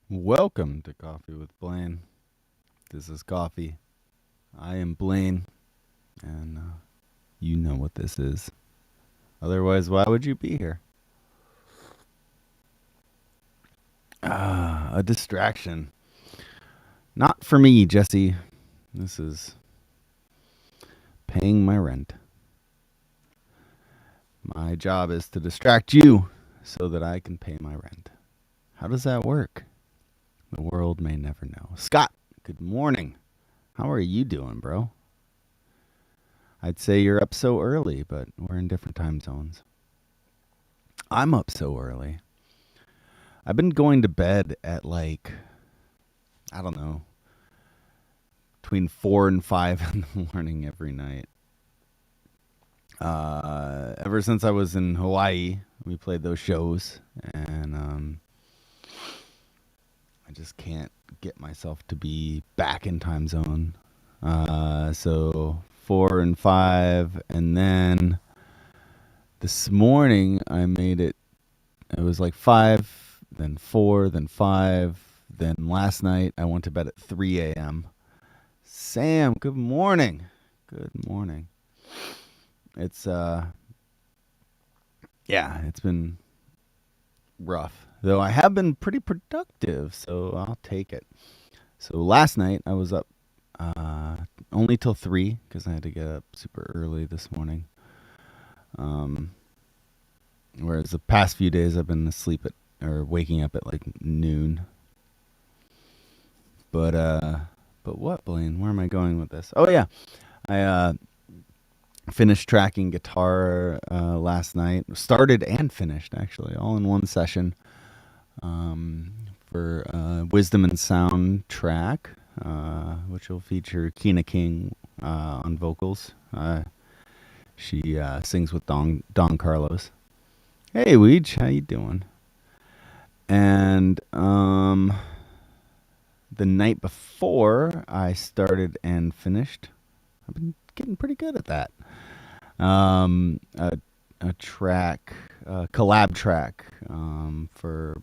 Welcome to Coffee with Blaine. This is Coffee. I am Blaine, and you know what this is. Otherwise, why would you be here? A distraction. Not for me, Jesse. This is paying my rent. My job is to distract you so that I can pay my rent. How does that work? The world may never know. Scott, good morning. How are you doing, bro? I'd say you're up so early, but we're in different time zones. I'm up so early. I've been going to bed at I don't know, between 4 and 5 in the morning every night. Ever since I was in Hawaii, we played those shows, and I just can't get myself to be back in time zone. So 4 and 5, and then this morning I made it. It was like 5, then 4, then 5. Then last night I went to bed at 3 a.m. Sam, good morning. Good morning. It's yeah, it's been rough. Though I have been pretty productive, so I'll take it. So last night I was up only till 3 cuz I had to get up super early this morning. Um Whereas the past few days I've been asleep at or waking up at like noon. But what, Blaine? Where am I going with this? Oh yeah, I finished tracking guitar last night. Started and finished actually, all in one session. For Wisdom and Sound track, which will feature Kina King on vocals. She sings with Don Carlos. Hey, Weech, how you doing? And the night before, I started and finished. I've been getting pretty good at that. Um, a, a track, a collab track for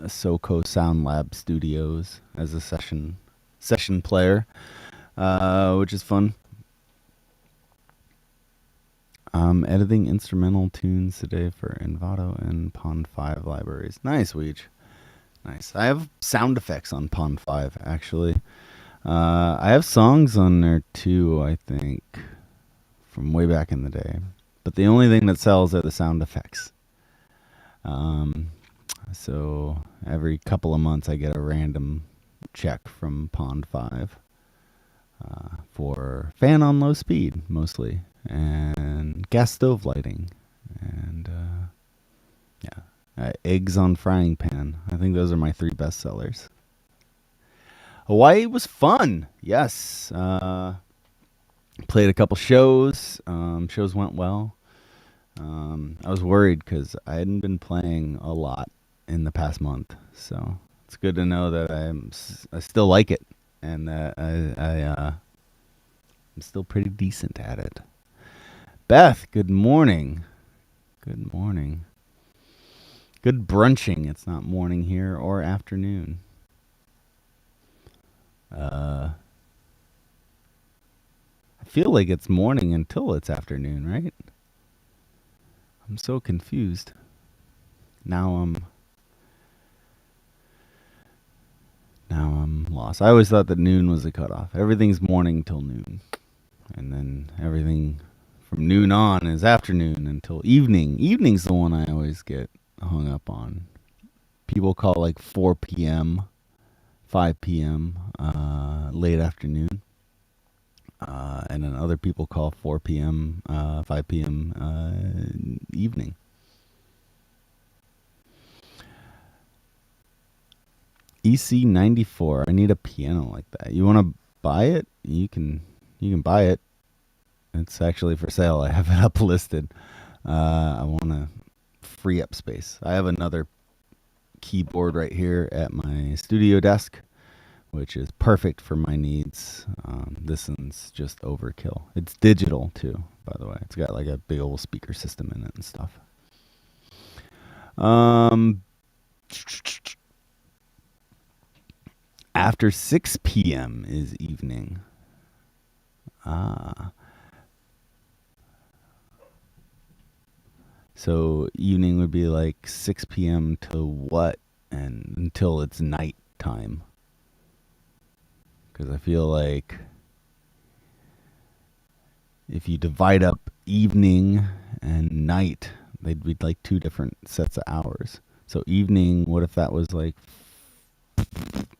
SoCo Sound Lab Studios as a session player, which is fun. I'm editing instrumental tunes today for Envato and Pond 5 libraries. Nice, Weech. Nice. I have sound effects on Pond 5, actually. I have songs on there too, I think, from way back in the day. But the only thing that sells are the sound effects. Um, so every couple of months, I get a random check from Pond 5 for fan on low speed, mostly, and gas stove lighting, and eggs on frying pan. I think those are my 3 best sellers. Hawaii was fun. Yes. Played a couple shows. Shows went well. I was worried because I hadn't been playing a lot in the past month, so it's good to know that I still like it, and that I'm still pretty decent at it. Beth, good morning. Good morning. Good brunching. It's not morning here or afternoon. I feel like it's morning until it's afternoon, right? I'm so confused. Now I'm lost. I always thought that noon was the cutoff. Everything's morning till noon, and then everything from noon on is afternoon until evening. Evening's the one I always get hung up on. People call like 4 p.m., 5 p.m. Late afternoon. And then other people call 4 p.m., 5 p.m. Evening. EC94. I need a piano like that. You want to buy it? You can buy it. It's actually for sale. I have it up listed. I want to free up space. I have another keyboard right here at my studio desk, which is perfect for my needs. This one's just overkill. It's digital too, by the way. It's got like a big old speaker system in it and stuff. After 6 p.m. is evening. Ah. So evening would be like 6 p.m. to what? And until it's night time. Because I feel like if you divide up evening and night, they'd be like two different sets of hours. So evening, what if that was like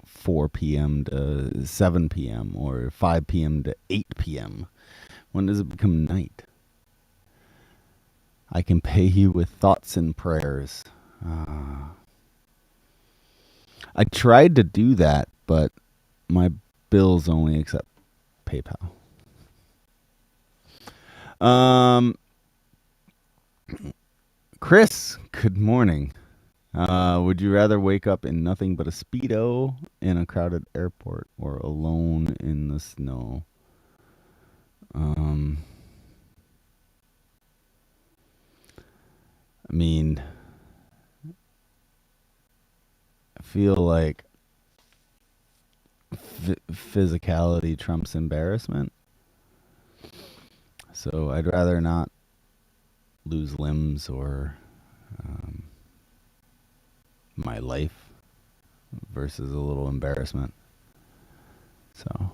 4 p.m. to 7 p.m. or 5 p.m. to 8 p.m.? When does it become night? I can pay you with thoughts and prayers. I tried to do that, but my bills only accept PayPal. Chris, good morning. Would you rather wake up in nothing but a Speedo in a crowded airport or alone in the snow? I mean, I feel like physicality trumps embarrassment. So I'd rather not lose limbs or my life versus a little embarrassment. So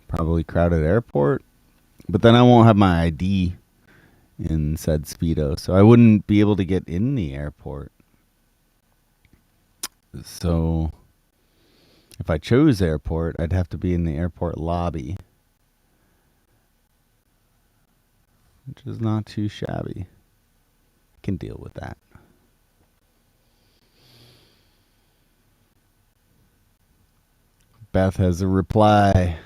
probably crowded airport, but then I won't have my ID in said Speedo, so I wouldn't be able to get in the airport. So if I chose airport, I'd have to be in the airport lobby, which is not too shabby. I can deal with that. Beth has a reply.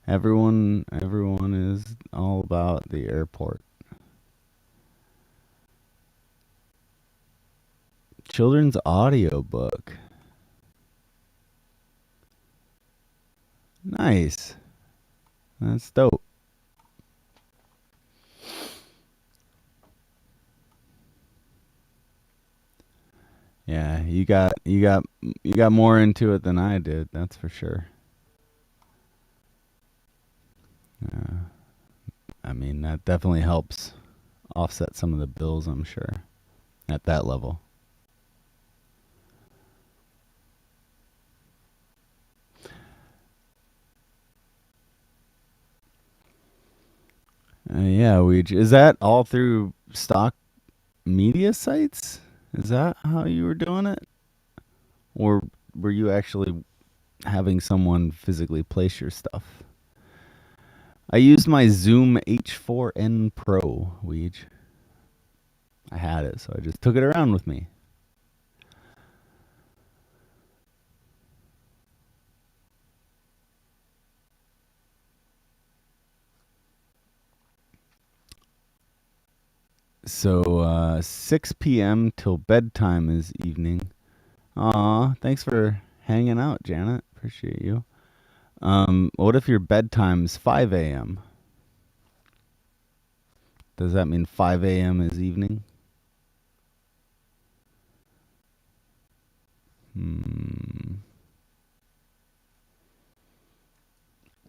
Everyone is all about the airport. Children's audiobook. Nice. That's dope. Yeah, you got more into it than I did, that's for sure. I mean, that definitely helps offset some of the bills, I'm sure, at that level. Yeah, is that all through stock media sites? Is that how you were doing it? Or were you actually having someone physically place your stuff? I used my Zoom H4n Pro, Weege. I had it, so I just took it around with me. So 6 p.m. till bedtime is evening. Aw, thanks for hanging out, Janet. Appreciate you. What if your bedtime's 5 a.m.? Does that mean 5 a.m. is evening?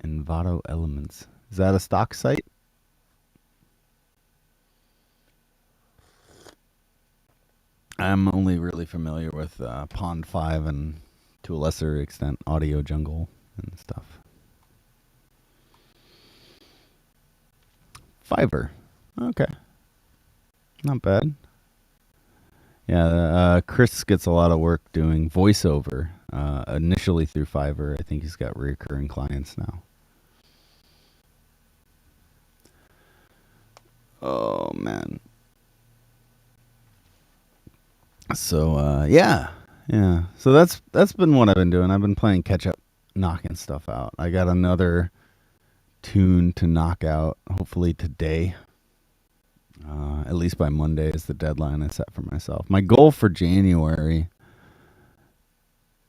Envato Elements. Is that a stock site? I'm only really familiar with Pond 5 and, to a lesser extent, Audio Jungle and stuff. Fiverr. Okay. Not bad. Yeah, Chris gets a lot of work doing voiceover, initially through Fiverr. I think he's got recurring clients now. Oh, man. So, yeah. So that's been what I've been doing. I've been playing catch up, knocking stuff out. I got another tune to knock out, hopefully today. At least by Monday is the deadline I set for myself. My goal for January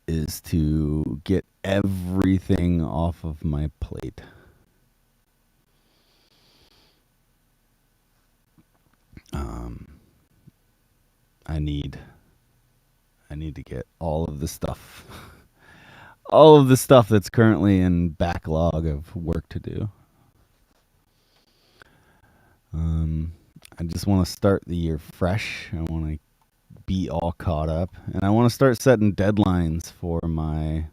is to get everything off of my plate. I need need to get all of the stuff, all of the stuff that's currently in backlog of work to do. I just want to start the year fresh. I want to be all caught up, and I want to start setting deadlines for my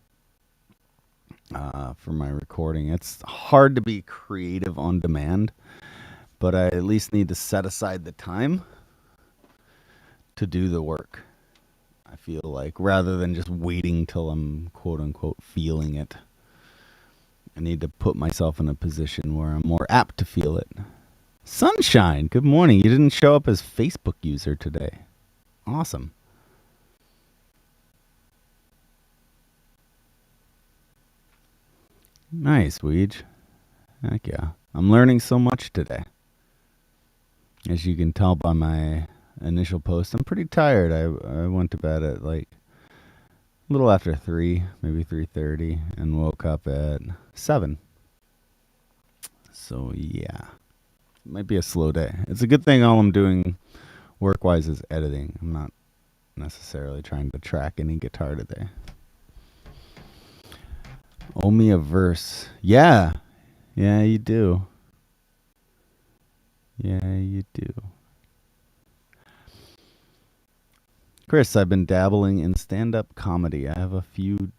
recording. It's hard to be creative on demand, but I at least need to set aside the time to do the work. I feel like rather than just waiting till I'm quote unquote feeling it, I need to put myself in a position where I'm more apt to feel it. Sunshine, good morning. You didn't show up as Facebook user today. Awesome. Nice, Weege. Heck yeah. I'm learning so much today. As you can tell by my initial post, I'm pretty tired. I went to bed at like a little after 3, maybe 3:30, and woke up at 7. So yeah, it might be a slow day. It's a good thing all I'm doing work-wise is editing. I'm not necessarily trying to track any guitar today. Owe me a verse. Yeah, you do. Yeah, you do. Chris, I've been dabbling in stand-up comedy. I have a few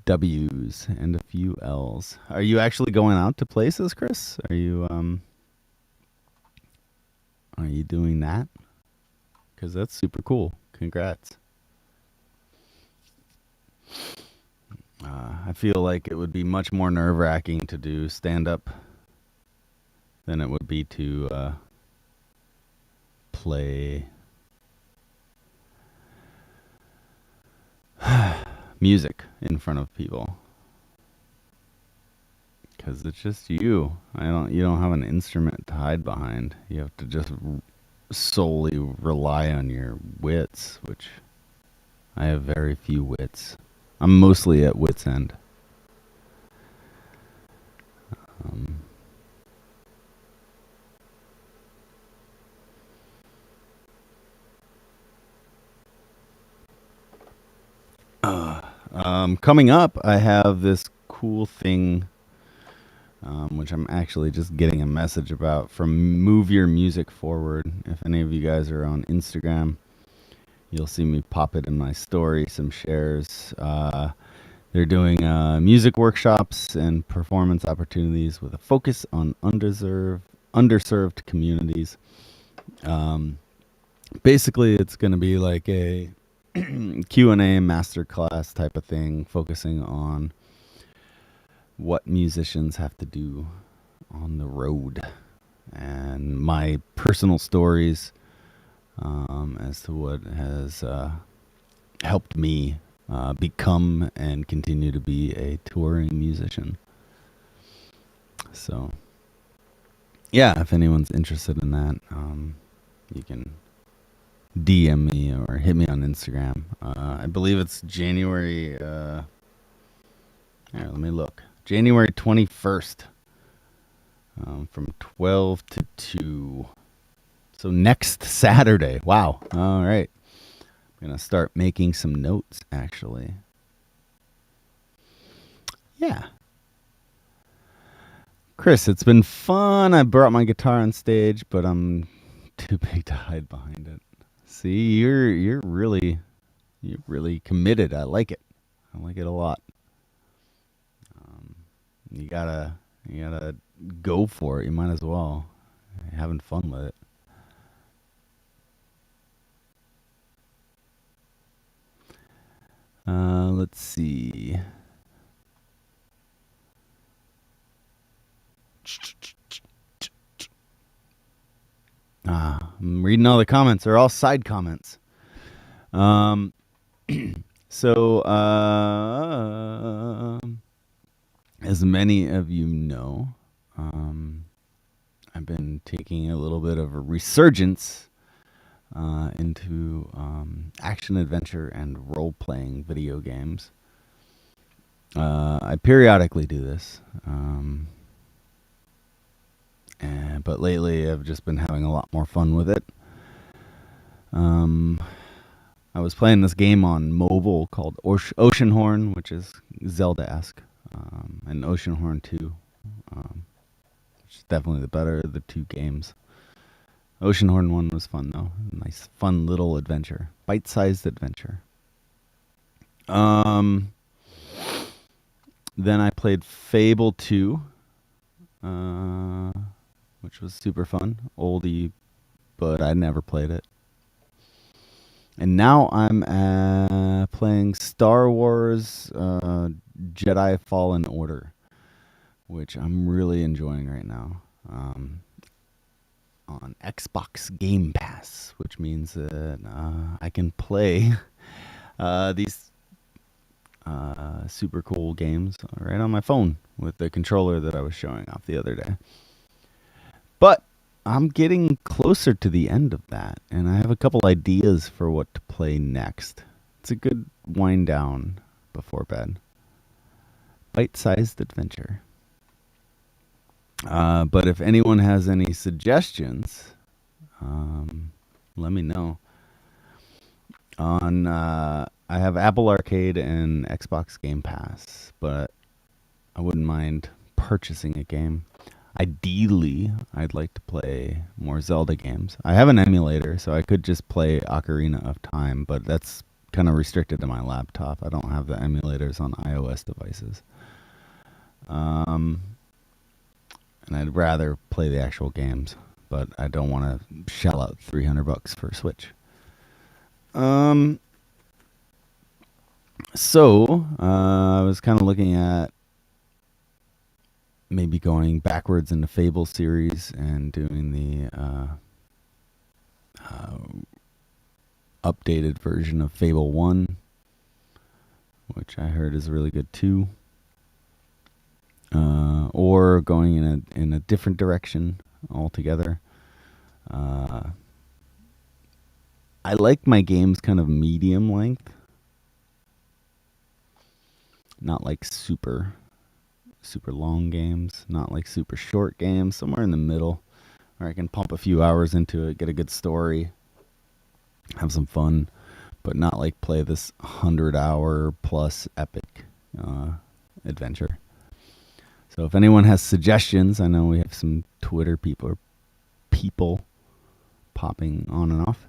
W's and a few L's. Are you actually going out to places, Chris? Are you doing that? Because that's super cool. Congrats. I feel like it would be much more nerve-wracking to do stand-up than it would be to play music in front of people, because it's just you. You don't have an instrument to hide behind. You have to just solely rely on your wits, which I have very few wits. I'm mostly at wit's end. Coming up, I have this cool thing, which I'm actually just getting a message about from Move Your Music Forward. If any of you guys are on Instagram, you'll see me pop it in my story, some shares. They're doing music workshops and performance opportunities with a focus on underserved communities. Basically, it's going to be like a Q&A masterclass type of thing, focusing on what musicians have to do on the road and my personal stories as to what has helped me become and continue to be a touring musician. So, yeah, if anyone's interested in that, you can DM me or hit me on Instagram. I believe it's January. Here, let me look. January 21st, from 12 to 2. So next Saturday. Wow. All right. I'm going to start making some notes, actually. Yeah. Chris, it's been fun. I brought my guitar on stage, but I'm too big to hide behind it. See, you're really committed. I like it. I like it a lot. You gotta go for it. You might as well. You're having fun with it. Let's see. I'm reading all the comments. They're all side comments. So, as many of you know, I've been taking a little bit of a resurgence into action adventure and role-playing video games. I periodically do this, but lately I've just been having a lot more fun with it. I was playing this game on mobile called Oceanhorn, which is Zelda-esque, and Oceanhorn 2, which is definitely the better of the two games. Oceanhorn 1 was fun, though. Nice, fun little adventure. Bite-sized adventure. Then I played Fable 2, which was super fun. Oldie, but I never played it. And now I'm playing Star Wars Jedi Fallen Order, which I'm really enjoying right now. On Xbox Game Pass, which means that I can play these super cool games right on my phone with the controller that I was showing off the other day. But I'm getting closer to the end of that, and I have a couple ideas for what to play next. It's a good wind down before bed. Bite-sized adventure. But if anyone has any suggestions, let me know. I have Apple Arcade and Xbox Game Pass, but I wouldn't mind purchasing a game. Ideally, I'd like to play more Zelda games. I have an emulator, so I could just play Ocarina of Time, but that's kind of restricted to my laptop. I don't have the emulators on iOS devices. And I'd rather play the actual games, but I don't want to shell out $300 for a Switch. So I was kind of looking at maybe going backwards in the Fable series and doing the updated version of Fable 1, which I heard is really good too. Or going in a different direction altogether. I like my games kind of medium length. Not like super long games, not like super short games, somewhere in the middle where I can pump a few hours into it, get a good story, have some fun, but not like play this 100-hour plus epic adventure. So if anyone has suggestions, I know we have some Twitter people popping on and off.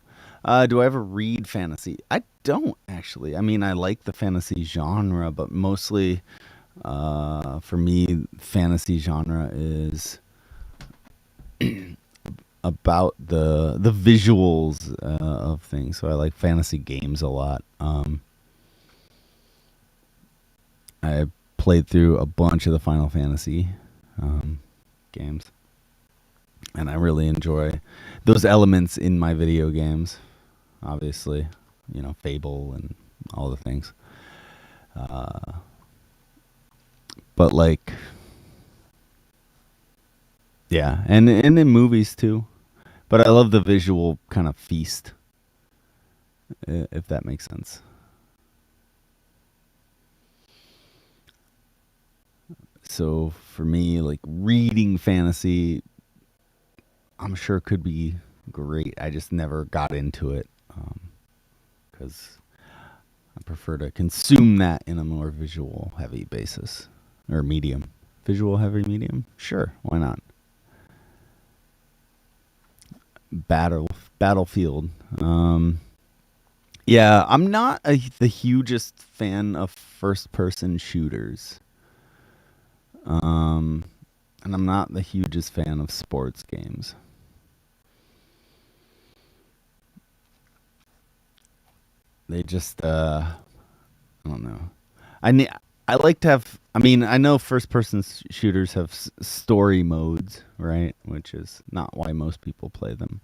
Do I ever read fantasy? I don't, actually. I mean, I like the fantasy genre, but mostly for me, fantasy genre is about the visuals of things. So I like fantasy games a lot. I played through a bunch of the Final Fantasy games, and I really enjoy those elements in my video games. Obviously, Fable and all the things. But like, yeah, and in movies too. But I love the visual kind of feast, if that makes sense. So for me, like reading fantasy, I'm sure could be great. I just never got into it because I prefer to consume that in a more visual heavy basis or medium. Visual heavy medium? Sure, why not? Battlefield. Yeah, I'm not the hugest fan of first-person shooters. And I'm not the hugest fan of sports games. They just, I don't know. I like to have. I mean, I know first-person shooters have story modes, right? Which is not why most people play them.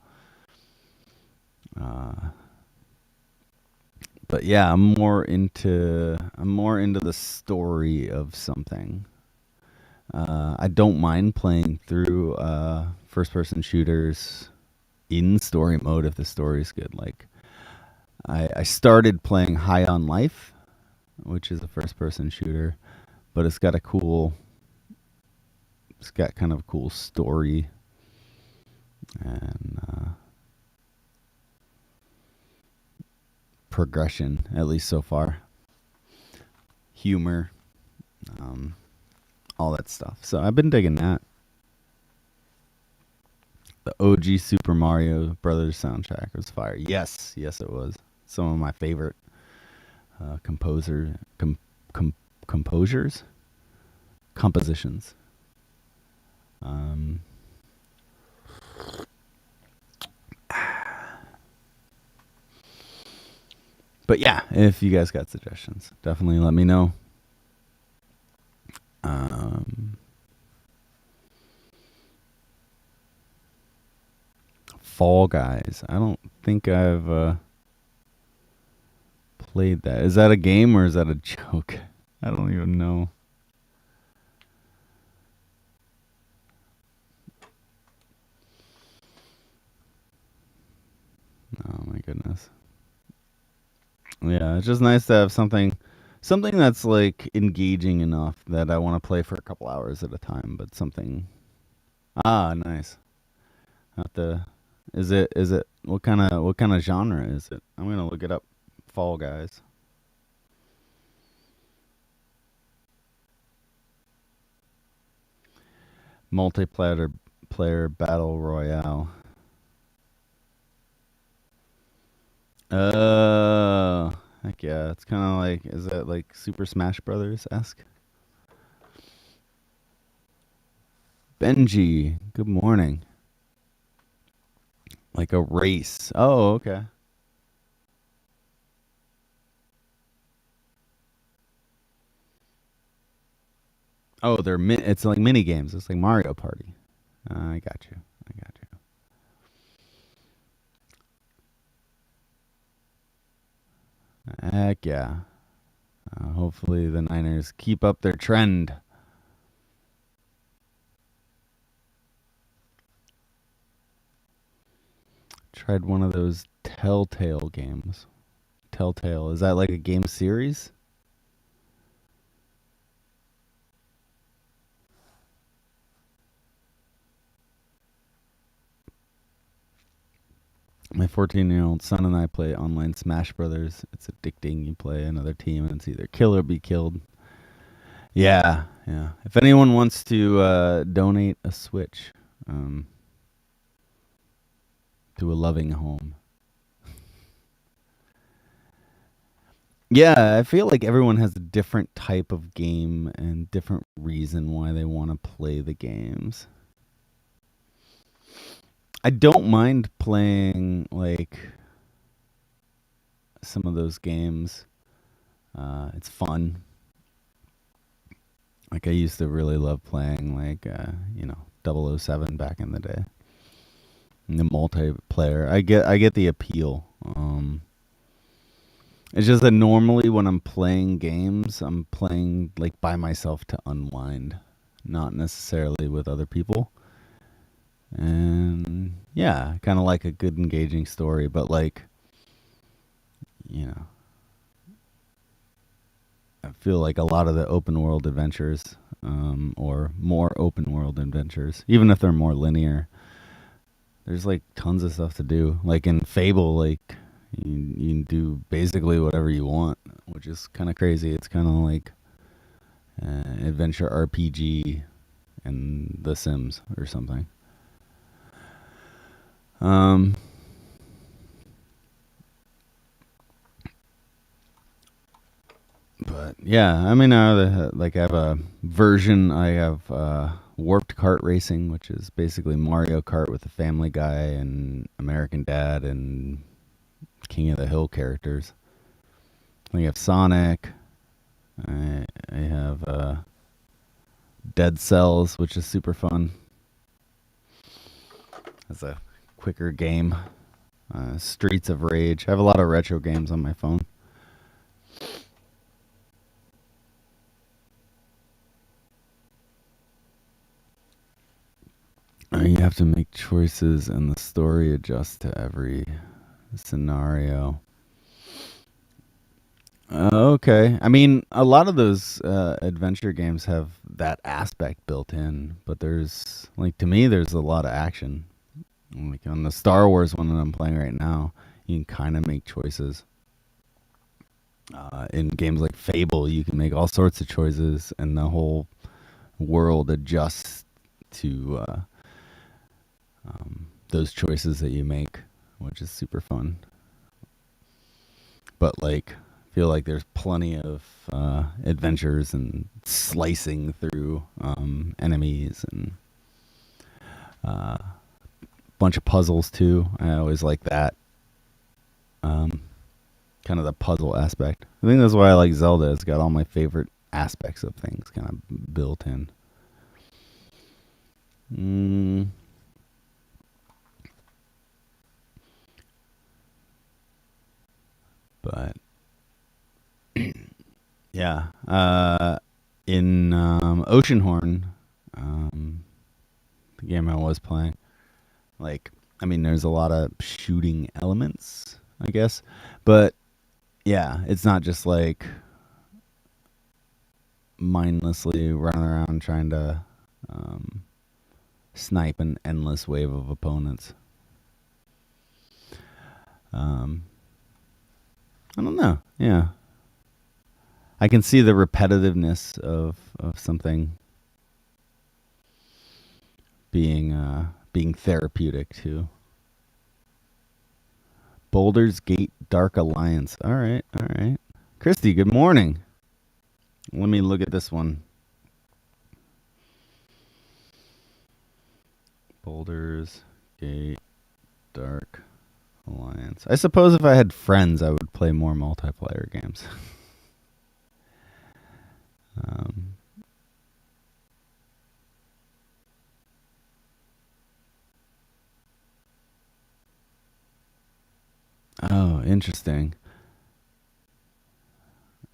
But yeah, I'm more into the story of something. I don't mind playing through first-person shooters in story mode if the story's good. Like, I started playing High on Life, which is a first-person shooter, but it's got kind of a cool story, and progression, at least so far. Humor, um, all that stuff. So I've been digging that. The OG Super Mario Brothers soundtrack was fire. Yes, yes, it was. Some of my favorite composers, compositions. Um, but yeah, if you guys got suggestions, definitely let me know. Fall Guys. I don't think I've played that. Is that a game or is that a joke? I don't even know. Oh my goodness. Yeah, it's just nice to have something that's like engaging enough that I want to play for a couple hours at a time, but something. Ah, nice. Not the is it what kind of genre is it? I'm going to look it up. Fall Guys. Multiplayer battle royale. Heck yeah. It's kind of like, is that like Super Smash Brothers esque? Benji, good morning. Like a race. Oh, okay. Oh, it's like mini games. It's like Mario Party. I got you. I got you. Heck yeah. Hopefully the Niners keep up their trend. Tried one of those Telltale games. Telltale. Is that like a game series? My 14-year-old son and I play online Smash Brothers. It's addicting. You play another team and it's either kill or be killed. Yeah, yeah. If anyone wants to donate a Switch um, to a loving home. Yeah, I feel like everyone has a different type of game and different reason why they want to play the games. I don't mind playing like some of those games. It's fun. Like I used to really love playing like 007 back in the day. And the multiplayer. I get the appeal. It's just that normally when I'm playing games, I'm playing like by myself to unwind, not necessarily with other people. And yeah, kind of like a good engaging story, but like, you know, I feel like a lot of the open world adventures, or more open world adventures, even if they're more linear, there's like tons of stuff to do. Like in Fable, like you can do basically whatever you want, which is kind of crazy. It's kind of like adventure RPG and The Sims or something. Um, but yeah, I mean, like I have a version. I have Warped Kart Racing, which is basically Mario Kart with the Family Guy and American Dad and King of the Hill characters. We have Sonic. I have Dead Cells, which is super fun. It's a quicker game. Streets of Rage. I have a lot of retro games on my phone. You have to make choices, and the story adjusts to every scenario. Okay. I mean, a lot of those adventure games have that aspect built in, but there's, like, to me, there's a lot of action. Like on the Star Wars one that I'm playing right now, you can kind of make choices. In games like Fable, you can make all sorts of choices, and the whole world adjusts to those choices that you make, which is super fun. But like, I feel like there's plenty of adventures and slicing through enemies and a bunch of puzzles too. I always like that. Kind of the puzzle aspect. I think that's why I like Zelda. It's got all my favorite aspects of things kind of built in. Mm, but yeah, in Oceanhorn, the game I was playing, like, I mean, there's a lot of shooting elements, I guess, but yeah, it's not just like mindlessly running around trying to um, snipe an endless wave of opponents. Um, I don't know. Yeah, I can see the repetitiveness of something being therapeutic too. Boulder's Gate Dark Alliance. All right, all right. Christy, good morning. Let me look at this one. Boulder's Gate Dark Alliance. I suppose if I had friends, I would play more multiplayer games. um, oh, interesting.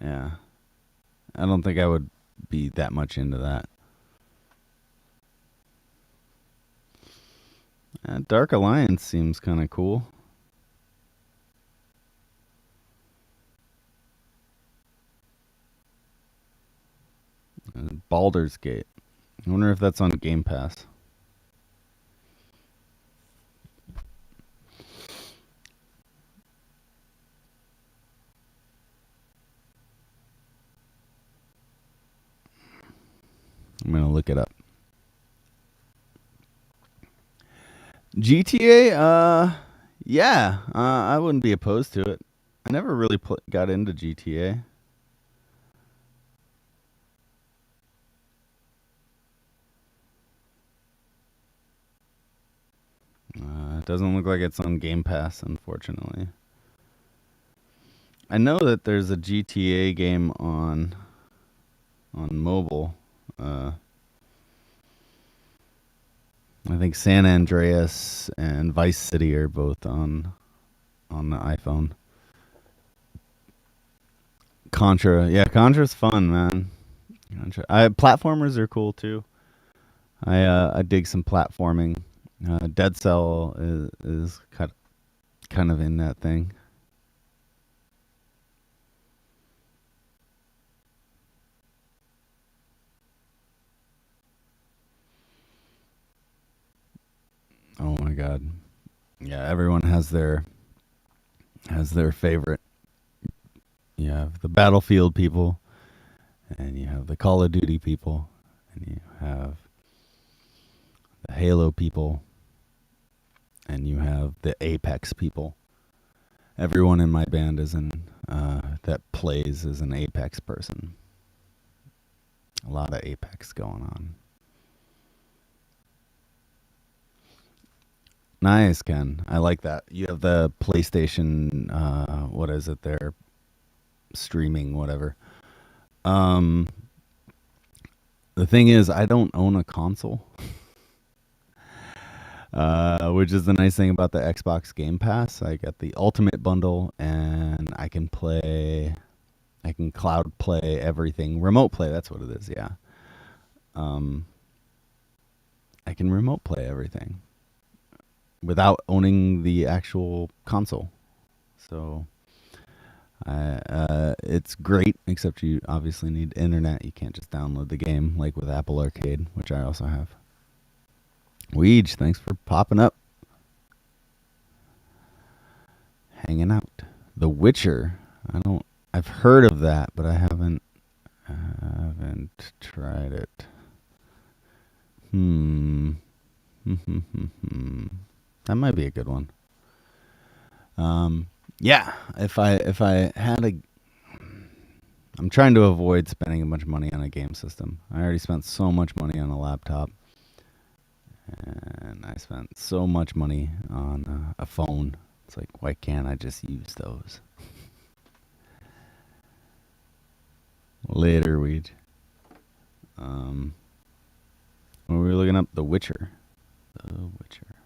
Yeah. I don't think I would be that much into that. Dark Alliance seems kind of cool. Baldur's Gate. I wonder if that's on Game Pass. I'm going to look it up. GTA, yeah, I wouldn't be opposed to it. I never really got into GTA. It doesn't look like it's on Game Pass, unfortunately. I know that there's a GTA game on mobile. I think San Andreas and Vice City are both on the iPhone. Contra, yeah, Contra's fun, man. Platformers are cool too. I dig some platforming. Dead Cell is kind of in that thing. Oh my god. Yeah, everyone has their favorite. You have the Battlefield people, and you have the Call of Duty people, and you have the Halo people, and you have the Apex people. Everyone in my band is that plays as an Apex person. A lot of Apex going on. Nice, Ken. I like that. You have the PlayStation. What is it? They're streaming, whatever. Um, the thing is, I don't own a console, which is the nice thing about the Xbox Game Pass. I got the Ultimate Bundle, and I can play. I can cloud play everything, remote play. That's what it is. Yeah. Um, I can remote play everything without owning the actual console. So it's great, except you obviously need internet. You can't just download the game like with Apple Arcade, which I also have. Weege, thanks for popping up. Hanging out. The Witcher. I've heard of that, but I haven't tried it. Hmm. That might be a good one. Yeah. If I had a, I'm trying to avoid spending a bunch of money on a game system. I already spent so much money on a laptop, and I spent so much money on a phone. It's like, why can't I just use those? Later, weed. We were looking up The Witcher. The Witcher.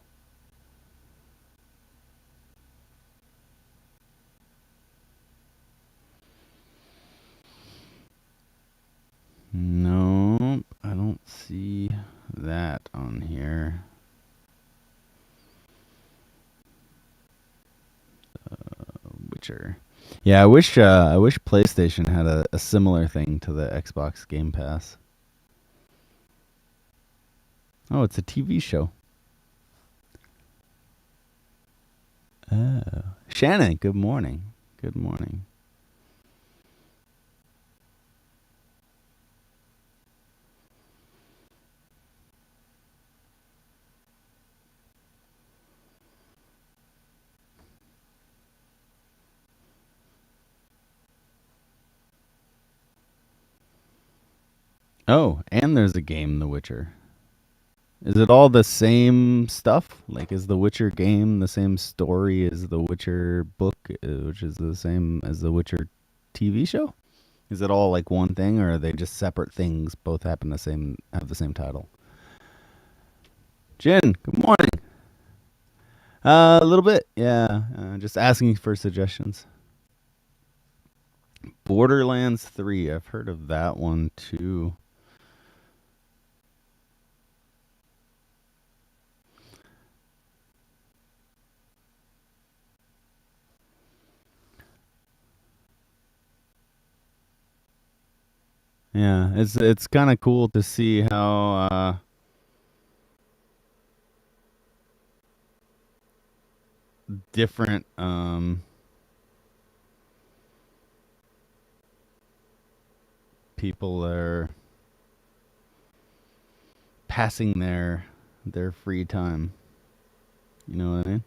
Nope, I don't see that on here. Witcher. Yeah, I wish PlayStation had a similar thing to the Xbox Game Pass. Oh, it's a TV show. Oh. Shannon, good morning. Good morning. Oh, and there's a game, The Witcher. Is it all the same stuff? Like, is the Witcher game the same story as the Witcher book, which is the same as the Witcher TV show? Is it all like one thing, or are they just separate things? Both have the same title. Jen, good morning. A little bit, yeah. Just asking for suggestions. Borderlands 3. I've heard of that one too. Yeah, it's kind of cool to see how different people are passing their free time. You know what I mean?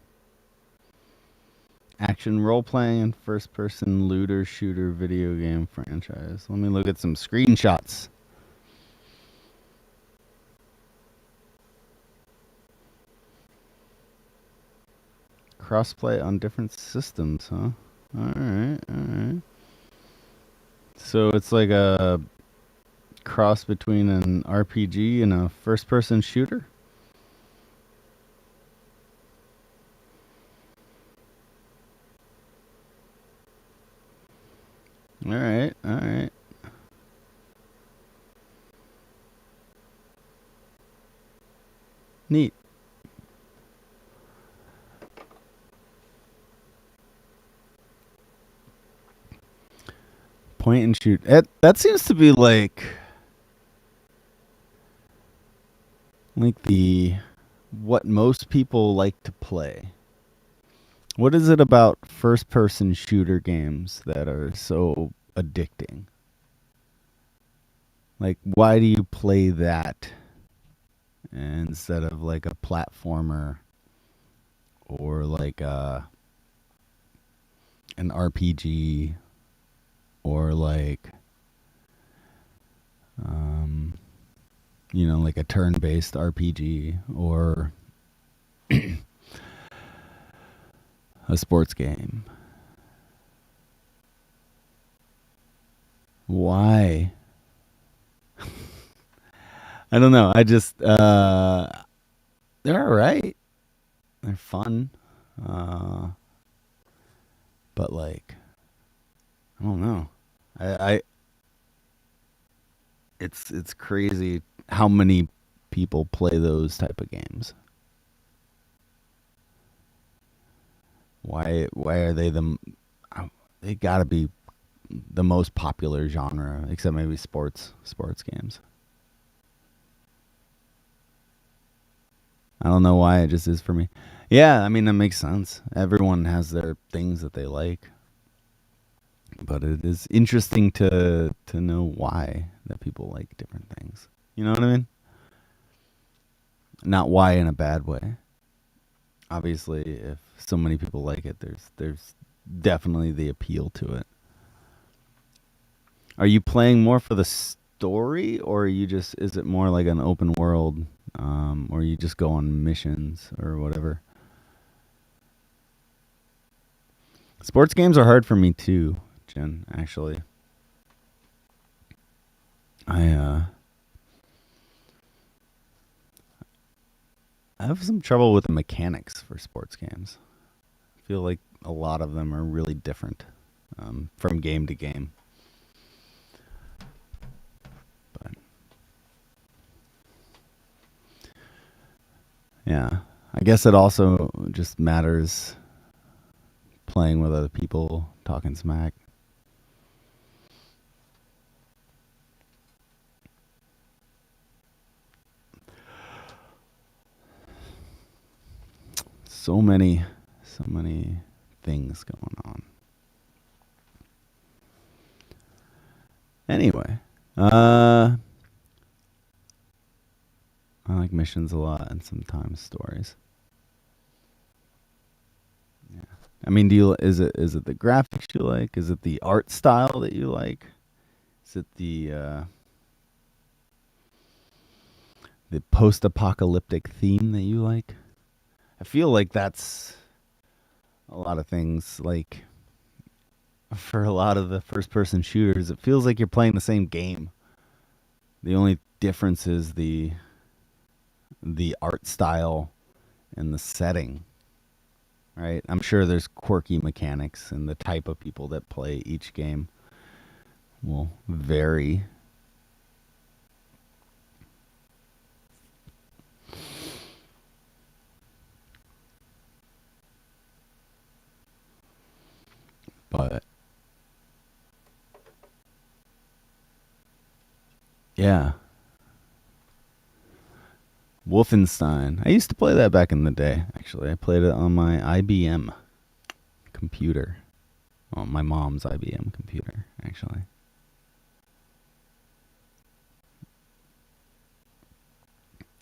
Action role playing and first person looter shooter video game franchise. Let me look at some screenshots. Crossplay on different systems, huh? Alright, alright. So it's like a cross between an RPG and a first person shooter? Alright, alright. Neat. Point and shoot. That seems to be like the what most people like to play. What is it about first person shooter games that are so addicting? Like, why do you play that instead of like a platformer or like an RPG or like like a turn-based RPG or a sports game? Why? I don't know. I just they're all right. They're fun. Uh but like I don't know. I it's crazy how many people play those type of games. Why are they they got to be the most popular genre except maybe sports games. I don't know why it just is for me. Yeah, I mean that makes sense. Everyone has their things that they like. But it is interesting to know why that people like different things. You know what I mean? Not why in a bad way. Obviously, if so many people like it, there's definitely the appeal to it. Are you playing more for the story, or are you just is it more like an open world, or you just go on missions or whatever? Sports games are hard for me too, Jen. Actually, I I have some trouble with the mechanics for sports games. I feel like a lot of them are really different from game to game. But yeah, I guess it also just matters playing with other people, talking smack. So many things going on. Anyway, I like missions a lot and sometimes stories. Yeah. I mean, do you is it the graphics you like? Is it the art style that you like? Is it the post-apocalyptic theme that you like? I feel like that's a lot of things. Like for a lot of the first-person shooters, it feels like you're playing the same game. The only difference is the art style and the setting, right? I'm sure there's quirky mechanics and the type of people that play each game will vary. But yeah, Wolfenstein. I used to play that back in the day, actually. I played it on my IBM computer. Well, my mom's IBM computer, actually.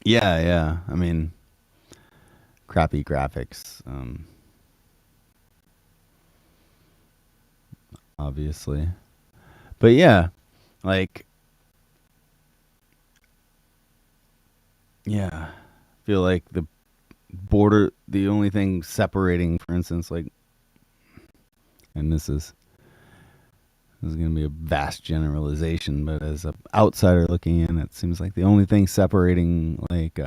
Yeah, yeah. I mean, crappy graphics, obviously. But yeah, like, yeah. I feel like the only thing separating, for instance, like, and this is going to be a vast generalization, but as an outsider looking in, it seems like the only thing separating like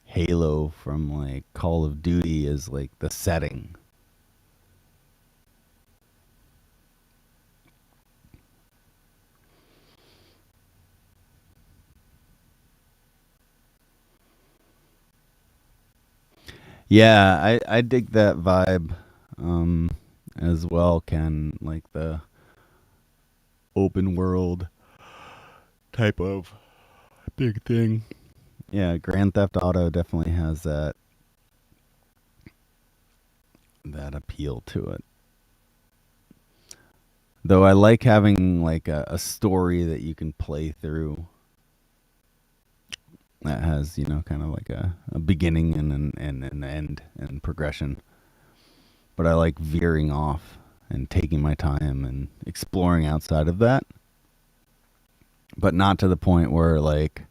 Halo from like Call of Duty is like the setting. Yeah, I dig that vibe um, as well, Ken. Like the open world type of big thing. Yeah, Grand Theft Auto definitely has that appeal to it. Though I like having like a story that you can play through that has kind of like a beginning and an end and progression. But I like veering off and taking my time and exploring outside of that, but not to the point where like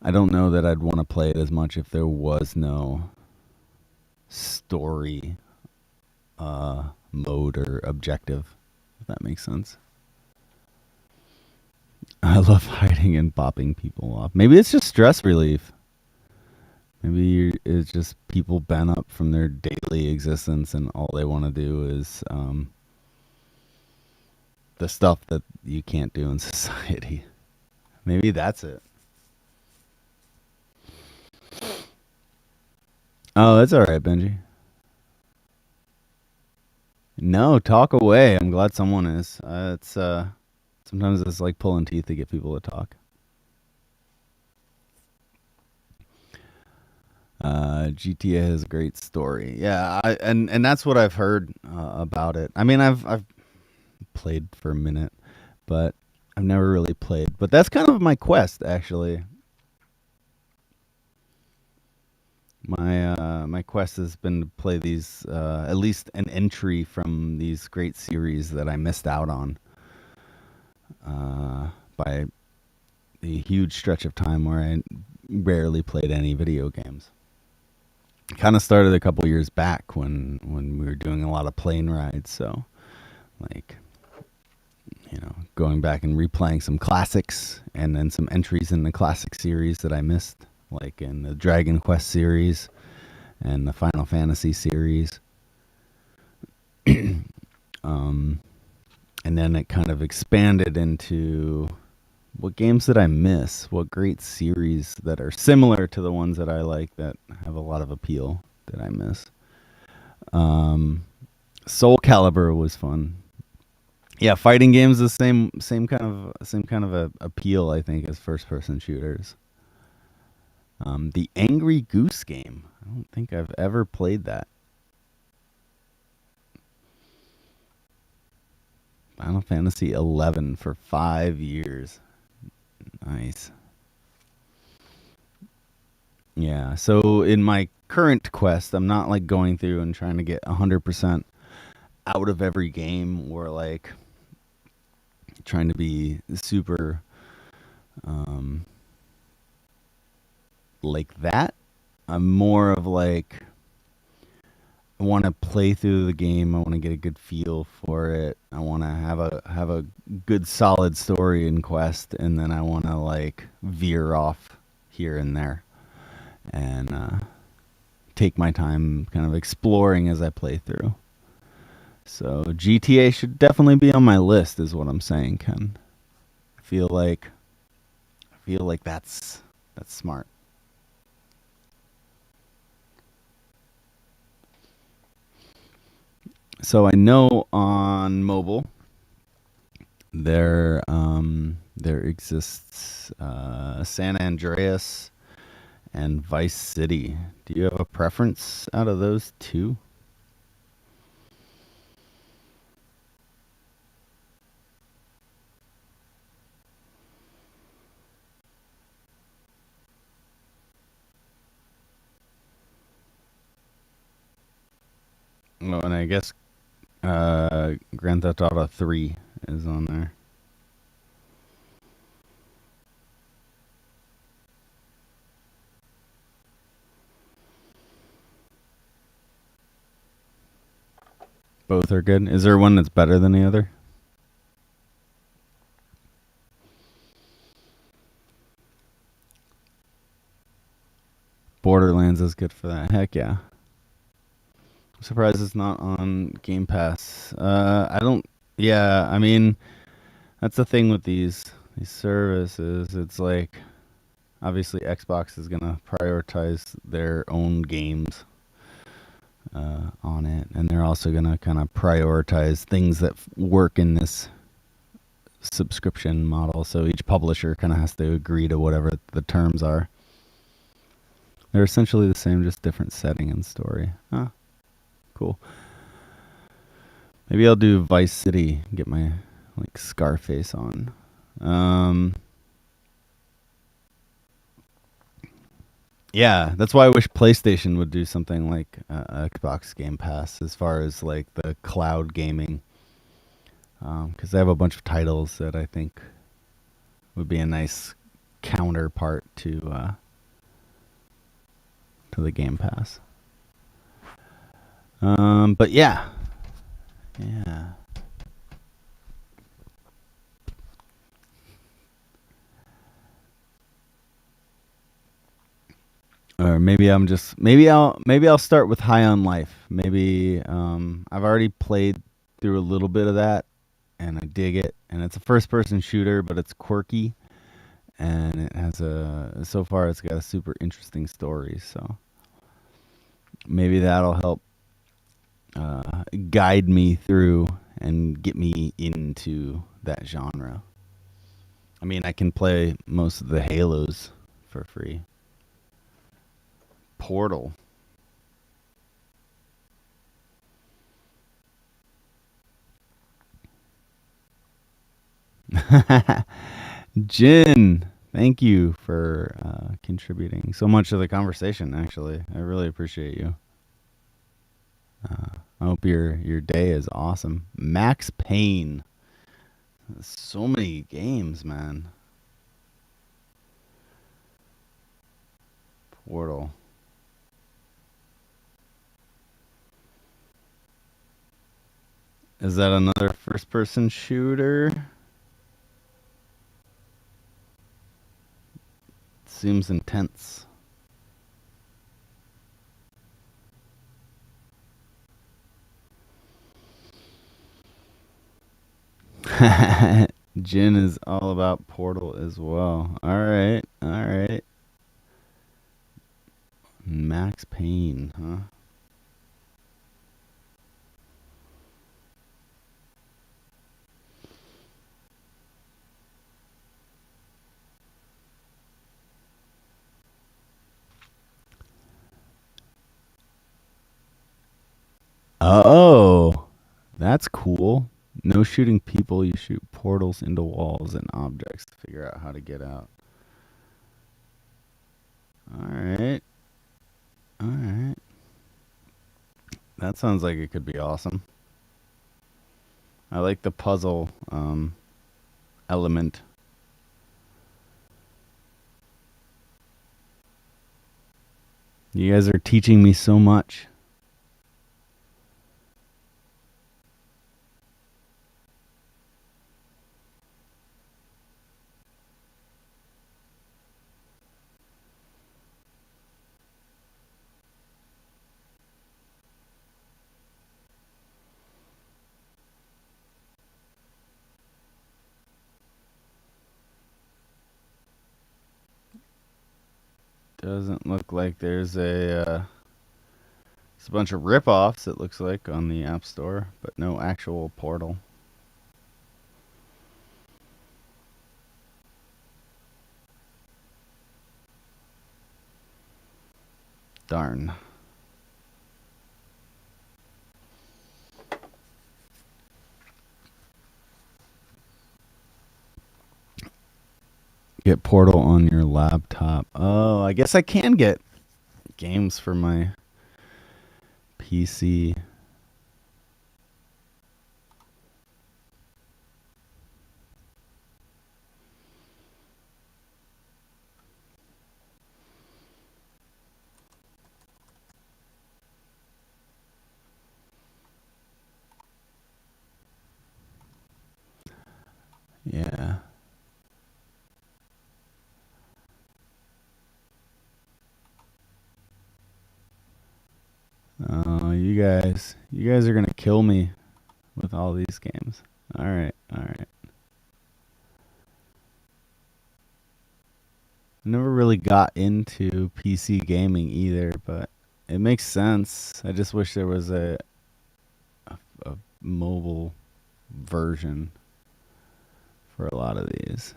I don't know that I'd want to play it as much if there was no story mode or objective, if that makes sense. I love hiding and popping people off. Maybe it's just stress relief. Maybe it's just people bent up from their daily existence and all they want to do is the stuff that you can't do in society. Maybe that's it. Oh, that's all right, Benji. No, talk away. I'm glad someone is. It's sometimes it's like pulling teeth to get people to talk. GTA has a great story. Yeah, and that's what I've heard about it. I mean, I've played for a minute, but I've never really played. But that's kind of my quest, actually. My quest has been to play these at least an entry from these great series that I missed out on by a huge stretch of time where I rarely played any video games. Kind of started a couple years back when we were doing a lot of plane rides, so like going back and replaying some classics and then some entries in the classic series that I missed, like in the Dragon Quest series and the Final Fantasy series. And then it kind of expanded into what games did I miss? What great series that are similar to the ones that I like that have a lot of appeal did I miss? Soul Calibur was fun. Yeah, fighting games the same kind of a appeal, I think, as first person shooters. The Angry Goose Game. I don't think I've ever played that. Final Fantasy 11 for 5 years. Nice. Yeah. So in my current quest, I'm not like going through and trying to get 100% out of every game or like trying to be super like that. I'm more of like I want to play through the game. I want to get a good feel for it. I want to have a good solid story and quest, and then I want to like veer off here and there and take my time, kind of exploring as I play through. So GTA should definitely be on my list, is what I'm saying, Ken. I feel like that's smart. So I know on mobile there exists San Andreas and Vice City. Do you have a preference out of those two? Oh, and I guess Grand Theft Auto 3 is on there. Both are good. Is there one that's better than the other? Borderlands is good for that. Heck yeah. I'm surprised it's not on Game Pass. I don't. Yeah, I mean that's the thing with these services. It's like obviously Xbox is gonna prioritize their own games on it, and they're also gonna kind of prioritize things that work in this subscription model. So each publisher kind of has to agree to whatever the terms are. They're essentially the same, just different setting and story. Huh, cool. Maybe I'll do Vice City. Get my like Scarface on. Um, yeah, that's why I wish PlayStation would do something like Xbox Game Pass as far as like the cloud gaming, because they have a bunch of titles that I think would be a nice counterpart to the Game Pass. But yeah, yeah. Or maybe I'll start with High on Life. Maybe I've already played through a little bit of that and I dig it. And it's a first person shooter, but it's quirky and it has a so far it's got a super interesting story. So maybe that'll help guide me through and get me into that genre. I mean, I can play most of the Halos for free. Portal. Jin, thank you for contributing so much to the conversation. Actually, I really appreciate you. I hope your day is awesome. Max Payne. So many games, man. Portal. Is that another first-person shooter? Seems intense. Jin is all about Portal as well. All right, all right. Max Payne, huh? Oh, that's cool. No shooting people. You shoot portals into walls and objects to figure out how to get out. All right, all right. That sounds like it could be awesome. I like the puzzle element. You guys are teaching me so much. Doesn't look like there's it's a bunch of rip-offs, it looks like, on the App Store, but no actual portal. Darn. Get Portal on your laptop. Oh, I guess I can get games for my PC. Yeah. Oh, you guys are gonna kill me with all these games. All right, all right. Never really got into PC gaming either, but it makes sense. I just wish there was a mobile version for a lot of these.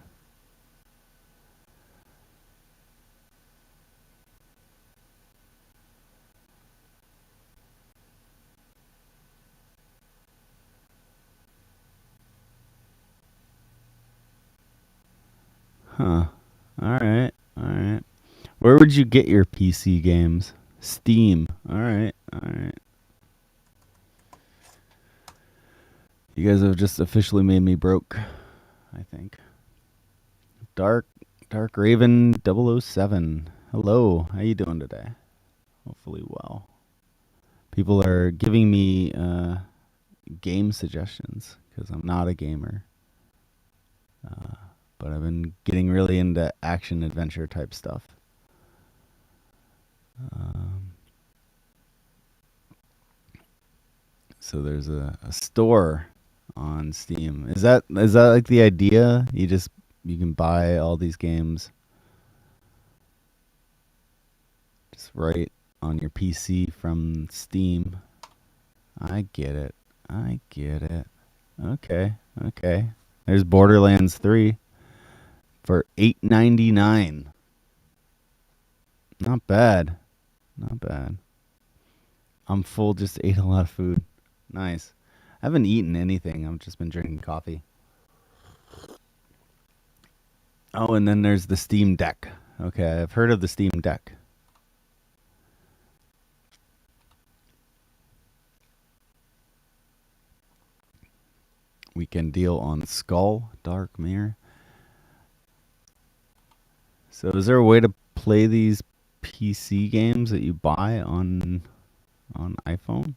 Huh. All right. All right. Where would you get your PC games? Steam. All right. All right. You guys have just officially made me broke, I think. Dark Dark Raven 007. Hello. How you doing today? Hopefully well. People are giving me game suggestions because I'm not a gamer. But I've been getting really into action adventure type stuff. So there's a store on Steam. Is that like the idea? You can buy all these games just right on your PC from Steam. I get it. I get it. Okay. Okay. There's Borderlands 3 for $8.99. Not bad. Not bad. I'm full, just ate a lot of food. Nice. I haven't eaten anything. I've just been drinking coffee. Oh, and then there's the Steam Deck. Okay, I've heard of the Steam Deck. Weekend deal on Skull Dark Mirror. So is there a way to play these PC games that you buy on iPhone?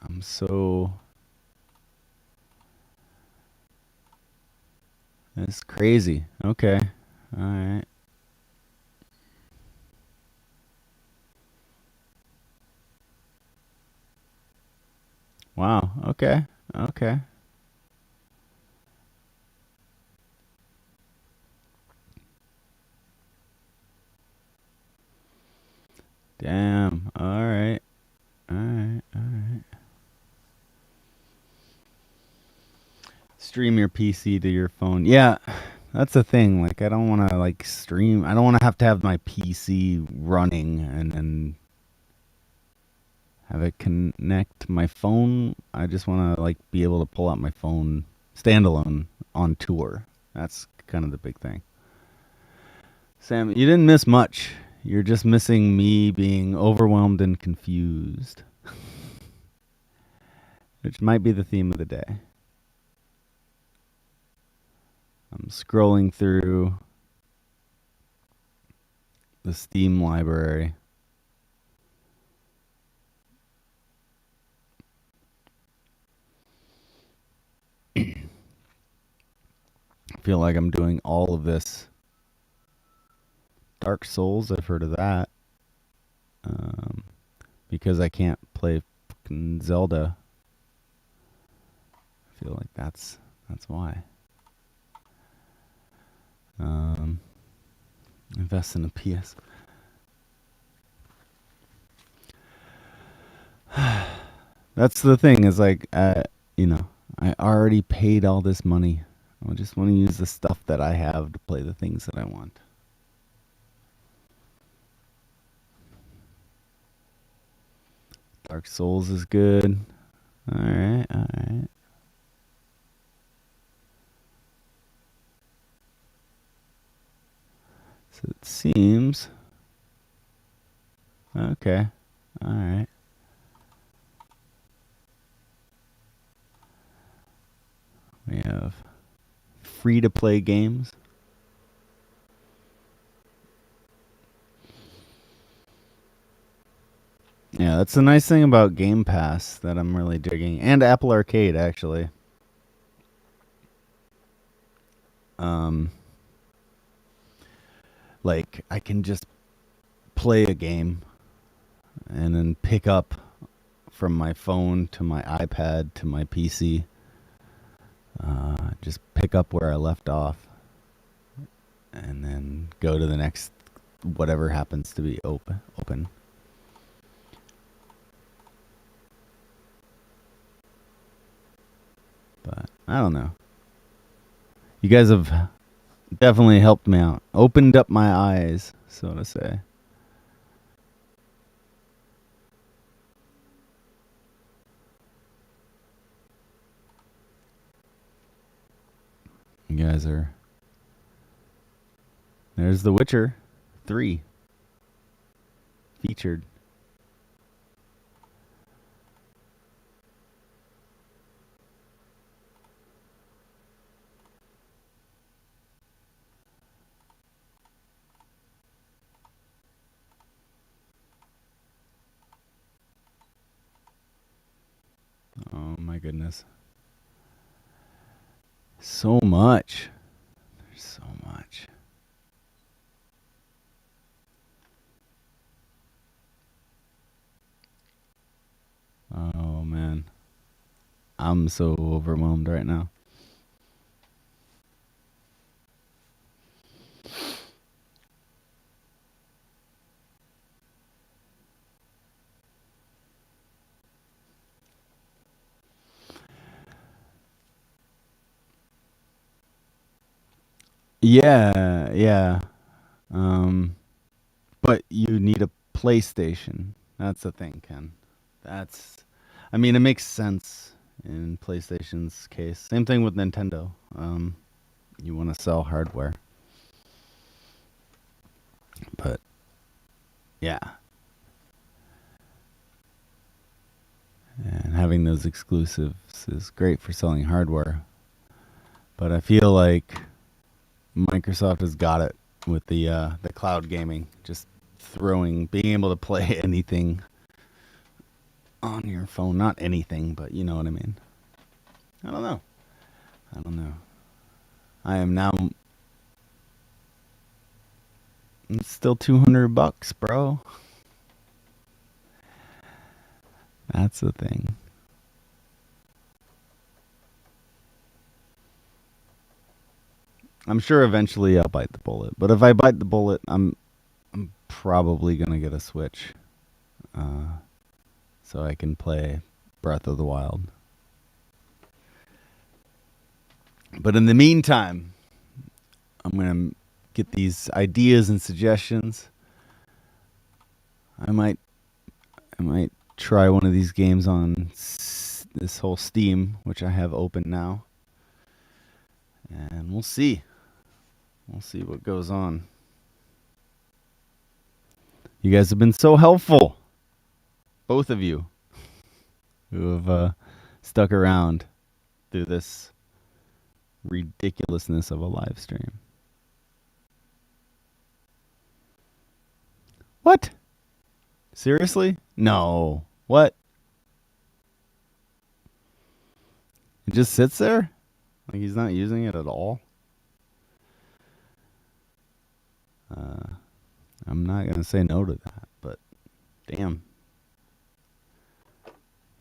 I'm so That's crazy. Okay. All right. Wow. Okay. Okay. Damn. All right. All right. All right. Stream your PC to your phone. Yeah. That's the thing. Like I don't want to like stream. I don't want to have my PC running and have it connect to my phone. I just want to like be able to pull out my phone standalone on tour. That's kind of the big thing. Sam, you didn't miss much. You're just missing me being overwhelmed and confused, which might be the theme of the day. I'm scrolling through the Steam library. I feel like I'm doing all of this. Dark Souls, I've heard of that. Um, because I can't play fucking Zelda. I feel like that's why. Um, invest in a PS. That's the thing. Is like, you know, I already paid all this money. I just want to use the stuff that I have to play the things that I want. Dark Souls is good. All right, all right. So it seems okay. All right. We have free to play games. Yeah, that's the nice thing about Game Pass that I'm really digging, and Apple Arcade actually. Um, like I can just play a game and then pick up from my phone to my iPad to my PC. Just pick up where I left off, and then go to the next whatever happens to be open. But I don't know. You guys have definitely helped me out. Opened up my eyes, so to say. You guys are. There's The Witcher 3 featured. Oh my goodness. So much. There's so much. Oh man. I'm so overwhelmed right now. Yeah, yeah. Um, but you need a PlayStation. That's the thing, Ken. That's, I mean, it makes sense in PlayStation's case. Same thing with Nintendo. You want to sell hardware, but yeah, and having those exclusives is great for selling hardware. But I feel like Microsoft has got it with the cloud gaming, just being able to play anything on your phone. Not anything, but you know what I mean. I don't know. I don't know. I am now. It's still $200, bro. That's the thing. I'm sure eventually I'll bite the bullet. But if I bite the bullet, I'm probably gonna get a Switch, uh, so I can play Breath of the Wild. But in the meantime, I'm gonna get these ideas and suggestions. I might I might try one of these games on this whole Steam, which I have open now, and we'll see. We'll see what goes on. You guys have been so helpful, both of you, who have stuck around through this ridiculousness of a live stream. What? Seriously? No. What? It just sits there? Like he's not using it at all? Uh, I'm not going to say no to that, but damn.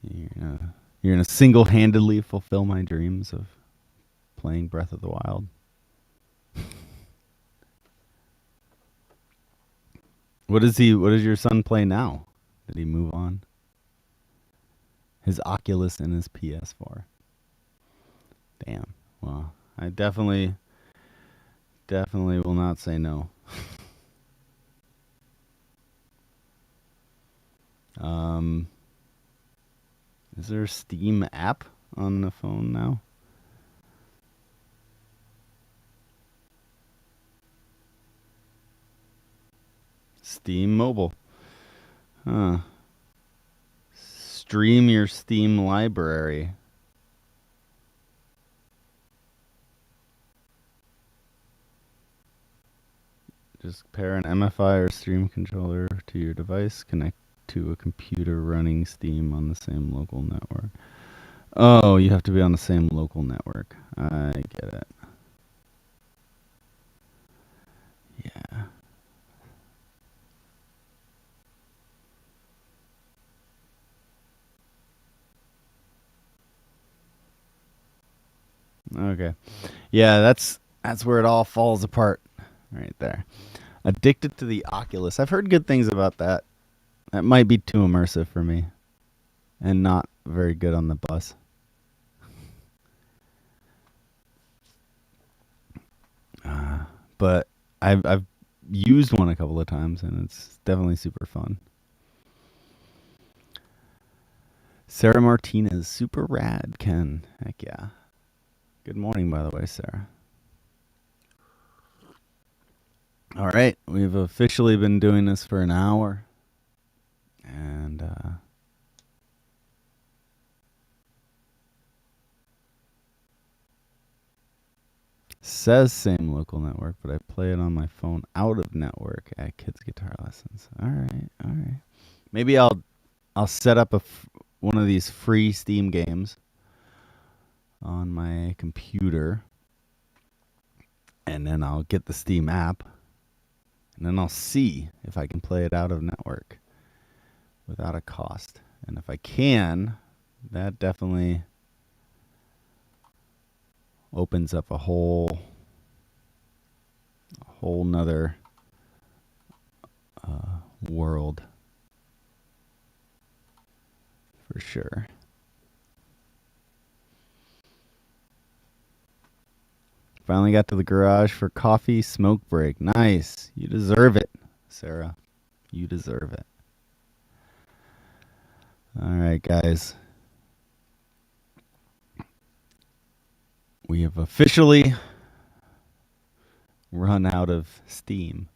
You're going to single handedly fulfill my dreams of playing Breath of the Wild. What does your son play now? Did he move on? His Oculus and his PS4. Damn. Well, I definitely will not say no. Um, is there a Steam app on the phone now? Steam Mobile. Huh. Stream your Steam library. Just pair an MFI or Stream controller to your device. Connect to a computer running Steam on the same local network. Oh, you have to be on the same local network. I get it. Yeah. Okay. Yeah, that's where it all falls apart right there. Addicted to the Oculus. I've heard good things about that. That might be too immersive for me and not very good on the bus. But I've used one a couple of times and it's definitely super fun. Sarah Martinez, super rad, Ken. Heck yeah. Good morning, by the way, Sarah. All right, we've officially been doing this for an hour. And says same local network, but I play it on my phone out of network at kids guitar lessons. All right. Maybe I'll set up one of these free Steam games on my computer, and then I'll get the Steam app, and then I'll see if I can play it out of network without a cost. And if I can, that definitely opens up a whole nother world for sure. Finally got to the garage for coffee smoke break. Nice. You deserve it, Sarah. You deserve it. All right, guys. We have officially run out of steam.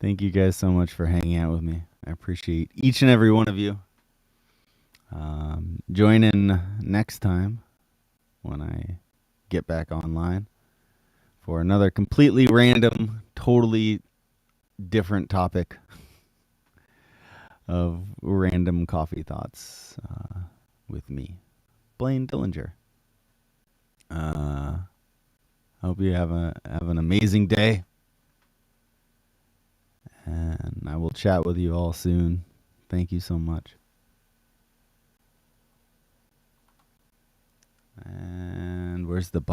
Thank you guys so much for hanging out with me. I appreciate each and every one of you. Join in next time when I get back online for another completely random, totally different topic of random coffee thoughts with me, Blaine Dillinger. I hope you have an amazing day, and I will chat with you all soon. Thank you so much. And where's the button?